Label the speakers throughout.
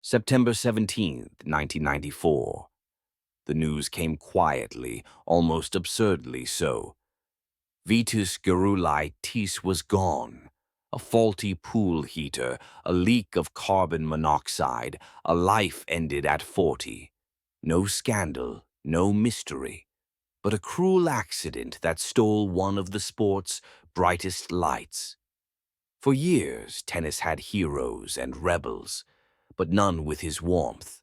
Speaker 1: September 17th, 1994. The news came quietly, almost absurdly so. Vitas Gerulaitis was gone. A faulty pool heater, a leak of carbon monoxide, a life ended at 40. No scandal, no mystery, but a cruel accident that stole one of the sport's brightest lights. For years, tennis had heroes and rebels, but none with his warmth.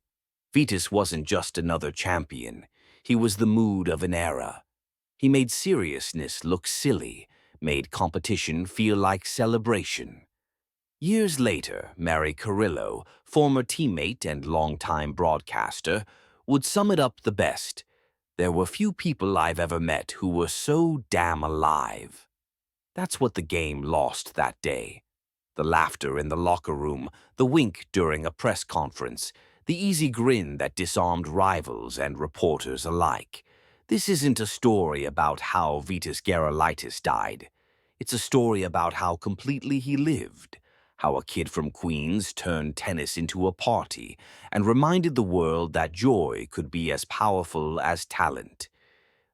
Speaker 1: Vitas wasn't just another champion. He was the mood of an era. He made seriousness look silly, made competition feel like celebration. Years later, Mary Carrillo, former teammate and longtime broadcaster, would sum it up the best. There were few people I've ever met who were so damn alive. That's what the game lost that day. The laughter in the locker room, the wink during a press conference, the easy grin that disarmed rivals and reporters alike. This isn't a story about how Vitas Gerulaitis died. It's a story about how completely he lived, how a kid from Queens turned tennis into a party and reminded the world that joy could be as powerful as talent.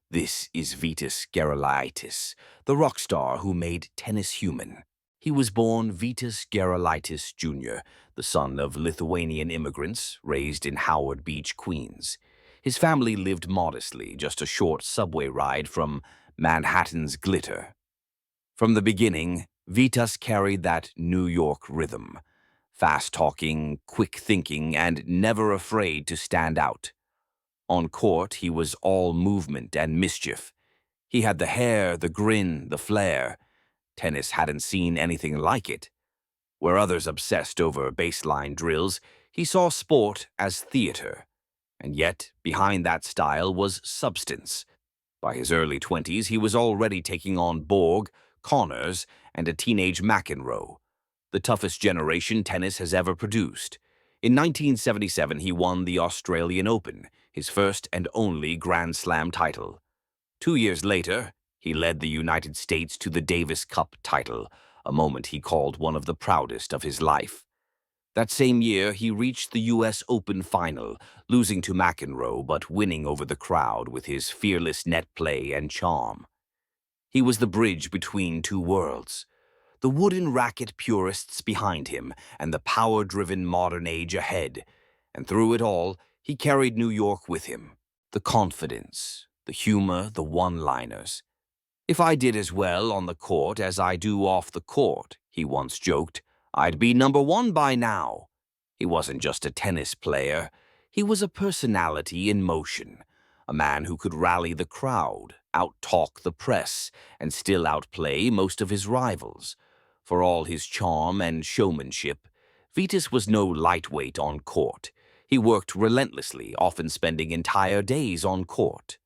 Speaker 1: This is Vitas Gerulaitis, the rock star who made tennis human. He was born Vitas Gerulaitis Jr., the son of Lithuanian immigrants raised in Howard Beach, Queens. His family lived modestly, just a short subway ride from Manhattan's glitter. From the beginning, Vitas carried that New York rhythm, fast-talking, quick-thinking, and never afraid to stand out. On court, he was all movement and mischief. He had the hair, the grin, the flair. Tennis hadn't seen anything like it. Where others obsessed over baseline drills, he saw sport as theater. And yet, behind that style was substance. By his early 20s, he was already taking on Borg, Connors, and a teenage McEnroe, the toughest generation tennis has ever produced. In 1977, he won the Australian Open, his first and only Grand Slam title. 2 years later, he led the United States to the Davis Cup title, a moment he called one of the proudest of his life. That same year, he reached the U.S. Open final, losing to McEnroe but winning over the crowd with his fearless net play and charm. He was the bridge between two worlds, the wooden racket purists behind him and the power-driven modern age ahead. And through it all, he carried New York with him. The confidence, the humor, the one-liners. "If I did as well on the court as I do off the court," he once joked, "I'd be #1 by now." He wasn't just a tennis player. He was a personality in motion, a man who could rally the crowd, out-talk the press, and still outplay most of his rivals. For all his charm and showmanship, Vitas was no lightweight on court. He worked relentlessly, often spending entire days on court.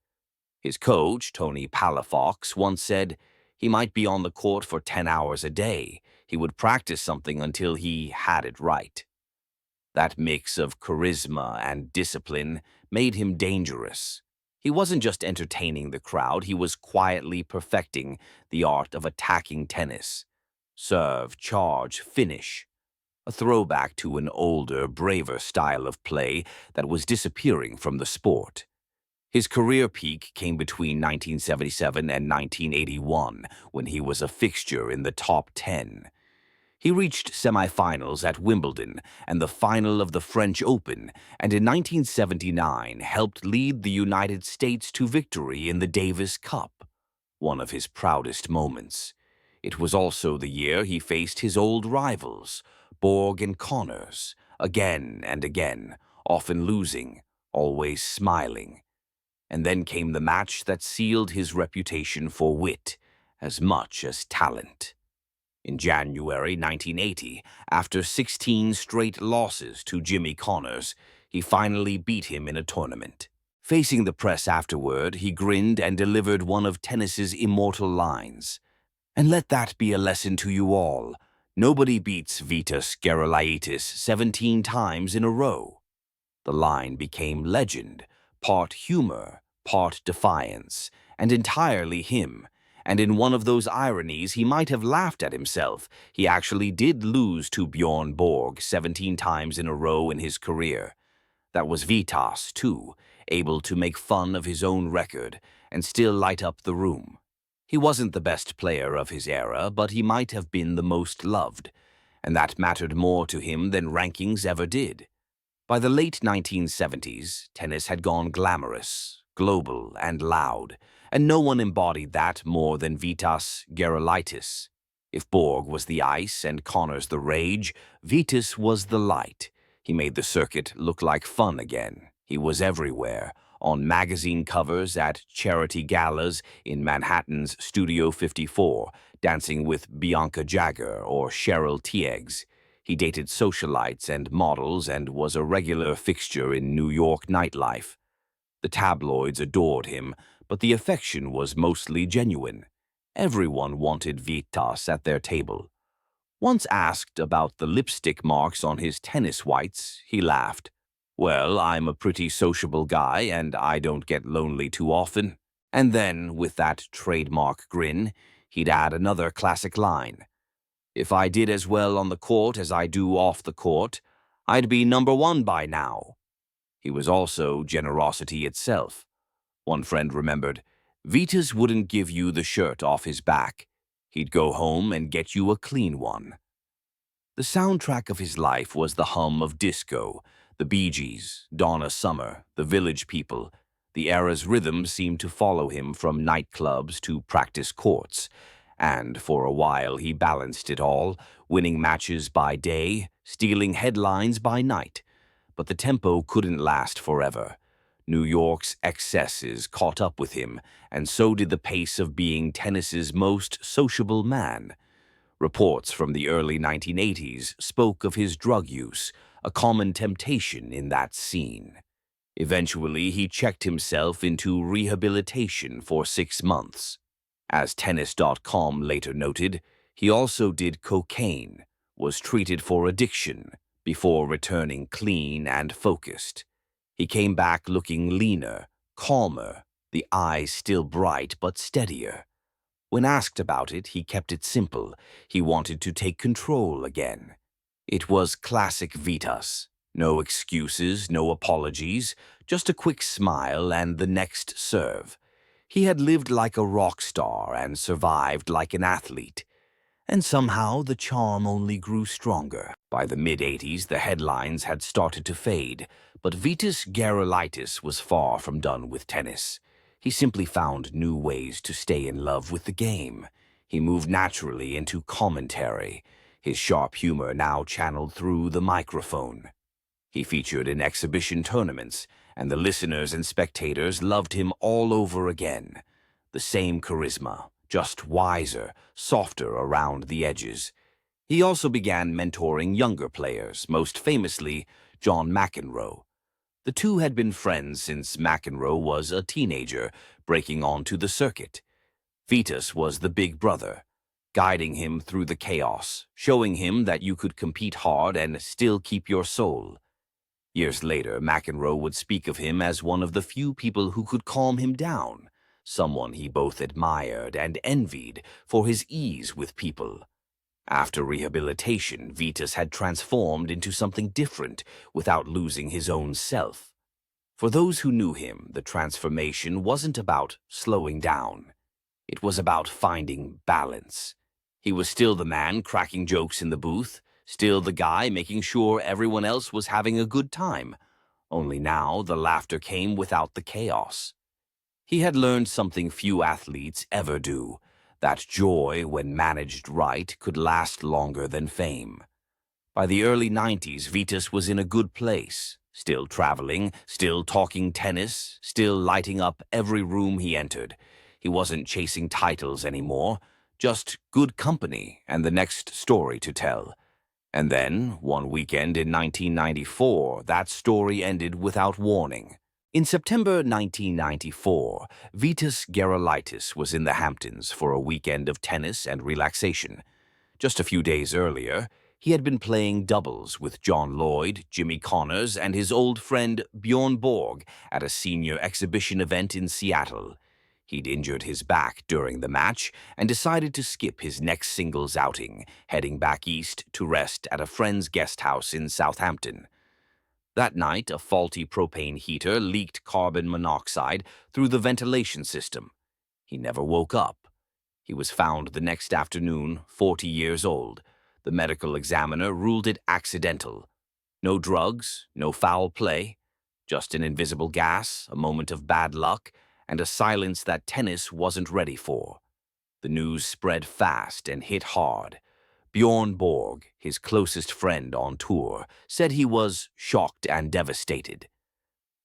Speaker 1: His coach, Tony Palafox, once said he might be on the court for 10 hours a day. He would practice something until he had it right. That mix of charisma and discipline made him dangerous. He wasn't just entertaining the crowd, he was quietly perfecting the art of attacking tennis. Serve, charge, finish. A throwback to an older, braver style of play that was disappearing from the sport. His career peak came between 1977 and 1981, when he was a fixture in the top 10. He reached semifinals at Wimbledon and the final of the French Open, and in 1979 helped lead the United States to victory in the Davis Cup, one of his proudest moments. It was also the year he faced his old rivals, Borg and Connors, again and again, often losing, always smiling. And then came the match that sealed his reputation for wit as much as talent. In January 1980, after 16 straight losses to Jimmy Connors, he finally beat him in a tournament. Facing the press afterward, he grinned and delivered one of tennis's immortal lines. "And let that be a lesson to you all. Nobody beats Vitas Gerulaitis 17 times in a row." The line became legend, part humor, part defiance, and entirely him. and in one of those ironies he might have laughed at himself. He actually did lose to Bjorn Borg 17 times in a row in his career. That was Vitas, too, able to make fun of his own record and still light up the room. He wasn't the best player of his era, but he might have been the most loved, and that mattered more to him than rankings ever did. By the late 1970s, tennis had gone glamorous, global, and loud, and no one embodied that more than Vitas Gerulaitis. If Borg was the ice and Connors the rage, Vitas was the light. He made the circuit look like fun again. He was everywhere, on magazine covers, at charity galas in Manhattan's Studio 54, dancing with Bianca Jagger or Cheryl Tiegs. He dated socialites and models and was a regular fixture in New York nightlife. The tabloids adored him, but the affection was mostly genuine. Everyone wanted Vitas at their table. Once asked about the lipstick marks on his tennis whites, he laughed. "Well, I'm a pretty sociable guy, and I don't get lonely too often." And then, with that trademark grin, he'd add another classic line. "If I did as well on the court as I do off the court, I'd be #1 by now." He was also generosity itself. One friend remembered, "Vitas wouldn't give you the shirt off his back. He'd go home and get you a clean one." The soundtrack of his life was the hum of disco, the Bee Gees, Donna Summer, the Village People. The era's rhythm seemed to follow him from nightclubs to practice courts, and for a while he balanced it all, winning matches by day, stealing headlines by night. But the tempo couldn't last forever. New York's excesses caught up with him, and so did the pace of being tennis's most sociable man. Reports from the early 1980s spoke of his drug use, a common temptation in that scene. Eventually, he checked himself into rehabilitation for 6 months. As Tennis.com later noted, he also did cocaine, was treated for addiction, before returning clean and focused. He came back looking leaner, calmer, the eyes still bright but steadier. When asked about it, he kept it simple. He wanted to take control again. It was classic Vitas. No excuses, no apologies, just a quick smile and the next serve. He had lived like a rock star and survived like an athlete. And somehow the charm only grew stronger. By the mid-80s, the headlines had started to fade, but Vitas Gerulaitis was far from done with tennis. He simply found new ways to stay in love with the game. He moved naturally into commentary, his sharp humor now channeled through the microphone. He featured in exhibition tournaments, and the listeners and spectators loved him all over again. The same charisma, just wiser, softer around the edges. He also began mentoring younger players, most famously John McEnroe. The two had been friends since McEnroe was a teenager, breaking onto the circuit. Vitas was the big brother, guiding him through the chaos, showing him that you could compete hard and still keep your soul. Years later, McEnroe would speak of him as one of the few people who could calm him down, someone he both admired and envied for his ease with people. After rehabilitation, Vitas had transformed into something different without losing his own self. For those who knew him, the transformation wasn't about slowing down. It was about finding balance. He was still the man cracking jokes in the booth, still the guy making sure everyone else was having a good time. Only now the laughter came without the chaos. He had learned something few athletes ever do, that joy, when managed right, could last longer than fame. By the early 90s, Vitas was in a good place, still traveling, still talking tennis, still lighting up every room he entered. He wasn't chasing titles anymore, just good company and the next story to tell. And then, one weekend in 1994, that story ended without warning. In September 1994, Vitas Gerulaitis was in the Hamptons for a weekend of tennis and relaxation. Just a few days earlier, he had been playing doubles with John Lloyd, Jimmy Connors, and his old friend Bjorn Borg at a senior exhibition event in Seattle. He'd injured his back during the match and decided to skip his next singles outing, heading back east to rest at a friend's guest house in Southampton. That night, a faulty propane heater leaked carbon monoxide through the ventilation system. He never woke up. He was found the next afternoon, 40 years old. The medical examiner ruled it accidental. No drugs, no foul play, just an invisible gas, a moment of bad luck, and a silence that tennis wasn't ready for. The news spread fast and hit hard. Bjorn Borg, his closest friend on tour, said he was shocked and devastated.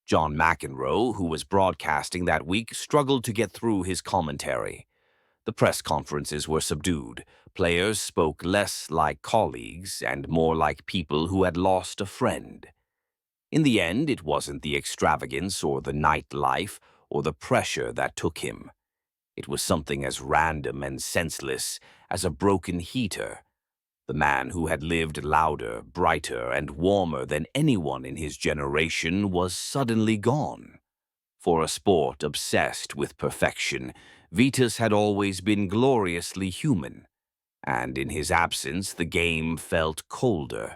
Speaker 1: John McEnroe, who was broadcasting that week, struggled to get through his commentary. The press conferences were subdued. Players spoke less like colleagues and more like people who had lost a friend. In the end, it wasn't the extravagance or the nightlife or the pressure that took him. It was something as random and senseless as a broken heater. The man who had lived louder, brighter, and warmer than anyone in his generation was suddenly gone. For a sport obsessed with perfection, Vitas had always been gloriously human, and in his absence the game felt colder.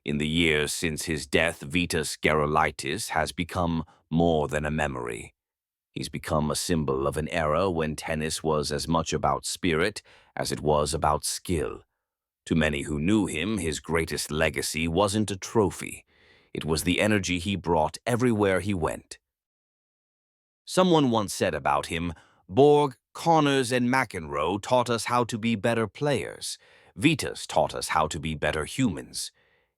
Speaker 1: In the years since his death, Vitas Gerulaitis has become more than a memory. He's become a symbol of an era when tennis was as much about spirit as it was about skill. To many who knew him, his greatest legacy wasn't a trophy. It was the energy he brought everywhere he went. Someone once said about him, "Borg, Connors, and McEnroe taught us how to be better players. Vitas taught us how to be better humans."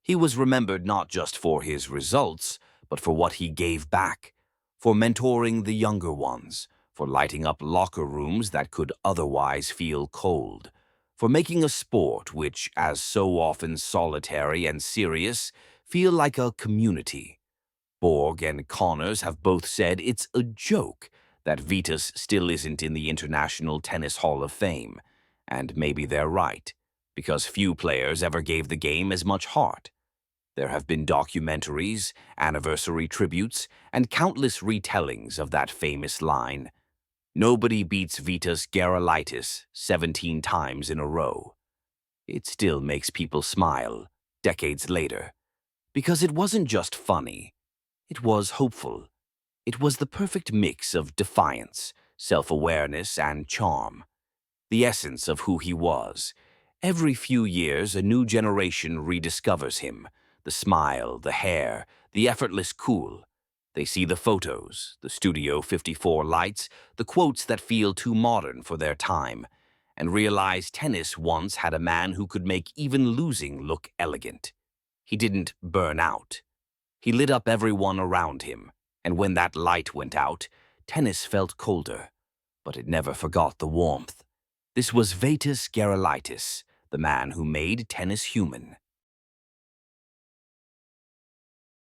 Speaker 1: He was remembered not just for his results, but for what he gave back, for mentoring the younger ones, for lighting up locker rooms that could otherwise feel cold, for making a sport which, as so often solitary and serious, feel like a community. Borg and Connors have both said it's a joke that Vitas still isn't in the International Tennis Hall of Fame, and maybe they're right, because few players ever gave the game as much heart. There have been documentaries, anniversary tributes, and countless retellings of that famous line, "Nobody beats Vitas Gerulaitis 17 times in a row." It still makes people smile, decades later, because it wasn't just funny. It was hopeful. It was the perfect mix of defiance, self-awareness, and charm. The essence of who he was. Every few years, a new generation rediscovers him. The smile, the hair, the effortless cool. They see the photos, the Studio 54 lights, the quotes that feel too modern for their time, and realize tennis once had a man who could make even losing look elegant. He didn't burn out. He lit up everyone around him, and when that light went out, tennis felt colder, but it never forgot the warmth. This was Vitas Gerulaitis, the man who made tennis human.